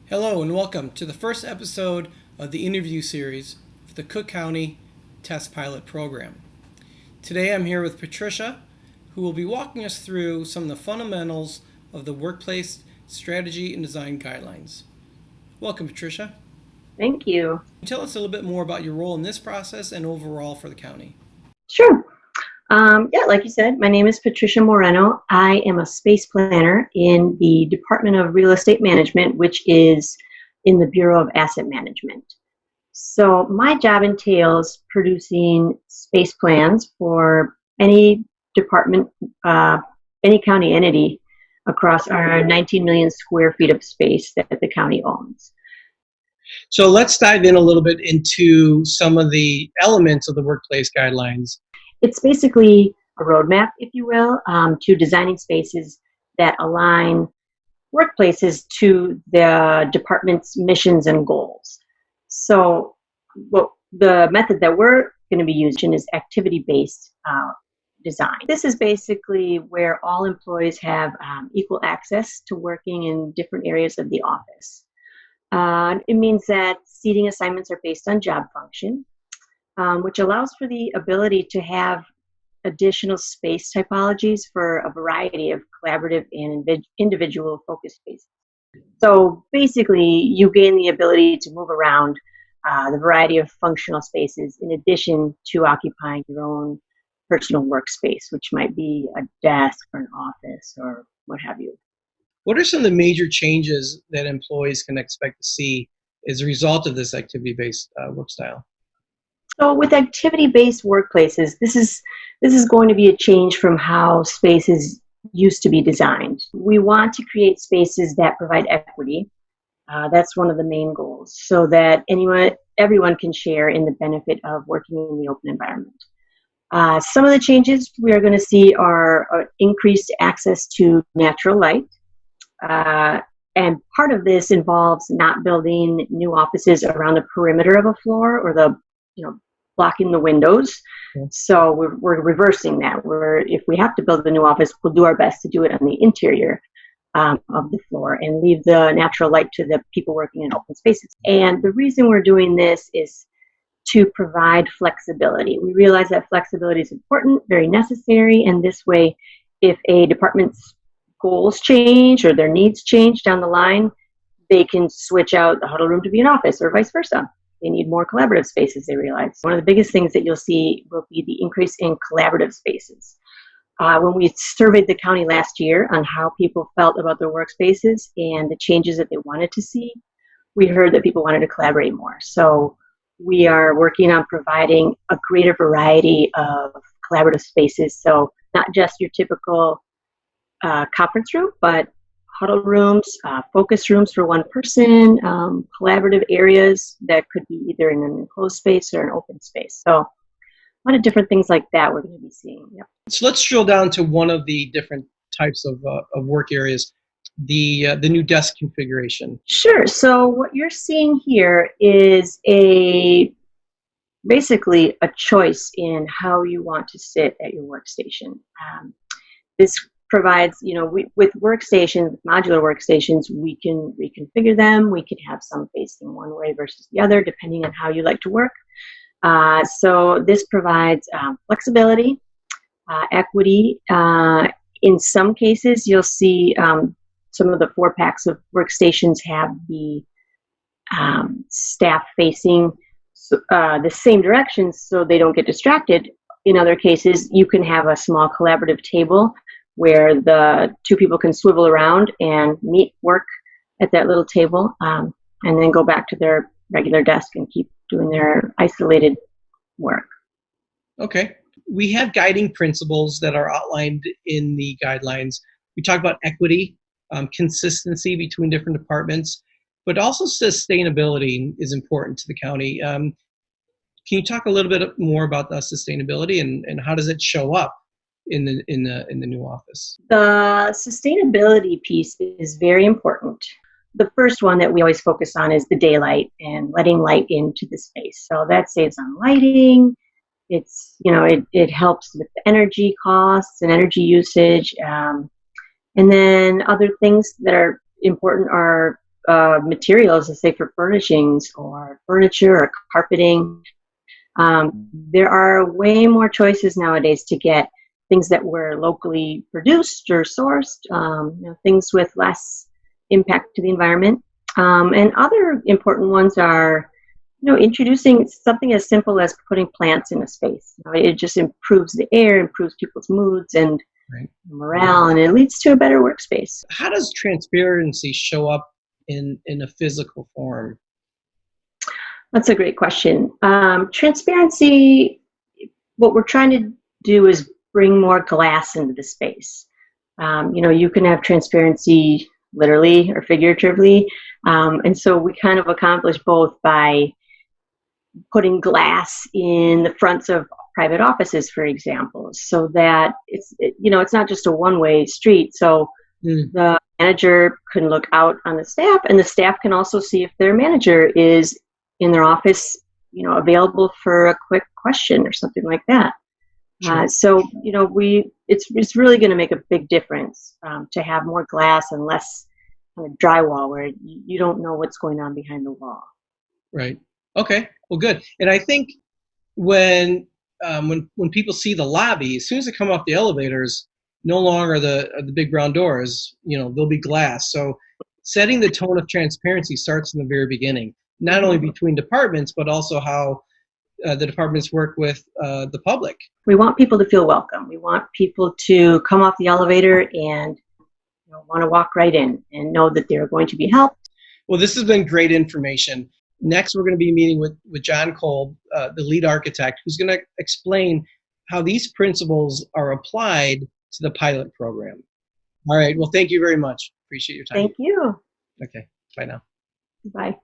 Hello and welcome to the first episode of the interview series for the Cook County Test Pilot Program. Today I'm here with Patricia, who will be walking us through some of the fundamentals of the Workplace Strategy and Design Guidelines. Welcome, Patricia. Thank you. Tell us a little bit more about your role in this process and overall for the county. Sure. Like you said, my name is Patricia Moreno. I am a space planner in the Department of Real Estate Management, which is in the Bureau of Asset Management. So my job entails producing space plans for any department, any county entity across our 19 million square feet of space that the county owns. So let's dive in a little bit into some of the elements of the workplace guidelines. It's basically a roadmap, if you will, to designing spaces that align workplaces to the department's missions and goals. So the method that we're going to be using is activity-based design. This is basically where all employees have equal access to working in different areas of the office. It means that seating assignments are based on job function, which allows for the ability to have additional space typologies for a variety of collaborative and individual focus spaces. So basically, you gain the ability to move around the variety of functional spaces in addition to occupying your own personal workspace, which might be a desk or an office or what have you. What are some of the major changes that employees can expect to see as a result of this activity-based work style? So with activity-based workplaces, this is going to be a change from how spaces used to be designed. We want to create spaces that provide equity. That's one of the main goals, so that everyone can share in the benefit of working in the open environment. Some of the changes we are going to see are increased access to natural light. And part of this involves not building new offices around the perimeter of a floor or blocking the windows. Okay. So we're reversing that. If we have to build a new office, we'll do our best to do it on the interior of the floor and leave the natural light to the people working in open spaces. And the reason we're doing this is to provide flexibility. We realize that flexibility is important, very necessary, and this way, if a department's goals change or their needs change down the line, they can switch out the huddle room to be an office or vice versa. They need more collaborative spaces, they realize. One of the biggest things that you'll see will be the increase in collaborative spaces. When we surveyed the county last year on how people felt about their workspaces and the changes that they wanted to see, we heard that people wanted to collaborate more. So we are working on providing a greater variety of collaborative spaces. So not just your typical conference room, but huddle rooms, focus rooms for one person, collaborative areas that could be either in an enclosed space or an open space. So a lot of different things like that we're going to be seeing. Yep. So let's drill down to one of the different types of work areas, the new desk configuration. Sure. So what you're seeing here is basically a choice in how you want to sit at your workstation. This provides, with workstations, modular workstations, we can reconfigure them. We could have some facing one way versus the other, depending on how you like to work. So this provides flexibility, equity. In some cases, you'll see some of the 4-packs of workstations have the staff facing the same direction so they don't get distracted. In other cases, you can have a small collaborative table where the two people can swivel around and meet work at that little table, and then go back to their regular desk and keep doing their isolated work. Okay. We have guiding principles that are outlined in the guidelines. We talk about equity, consistency between different departments, but also sustainability is important to the county. Can you talk a little bit more about sustainability and how does it show up in the new office? The sustainability piece is very important. The first one that we always focus on is the daylight and letting light into the space. So that saves on lighting. It helps with the energy costs and energy usage. And then other things that are important are materials, let's say for furnishings or furniture or carpeting. There are way more choices nowadays to get things that were locally produced or sourced, things with less impact to the environment. And other important ones are, introducing something as simple as putting plants in a space. It just improves the air, improves people's moods and Right. morale, and it leads to a better workspace. How does transparency show up in a physical form? That's a great question. Transparency, what we're trying to do is bring more glass into the space. You can have transparency literally or figuratively. And so we kind of accomplish both by putting glass in the fronts of private offices, for example, so that it's not just a one-way street. So the manager can look out on the staff, and the staff can also see if their manager is in their office, available for a quick question or something like that. Sure. It's really going to make a big difference to have more glass and less kind of drywall where you don't know what's going on behind the wall. Right. Okay. Well, good. And I think when people see the lobby, as soon as they come off the elevators, no longer are the big brown doors. There'll be glass. So setting the tone of transparency starts in the very beginning, not only between departments, but also how the departments work with the public. We want people to feel welcome. We want people to come off the elevator and want to walk right in and know that they're going to be helped. Well, this has been great information. Next, we're going to be meeting with John Kolb, the lead architect, who's going to explain how these principles are applied to the pilot program. All right. Well, thank you very much. Appreciate your time. Thank you. Okay. Bye now. Bye.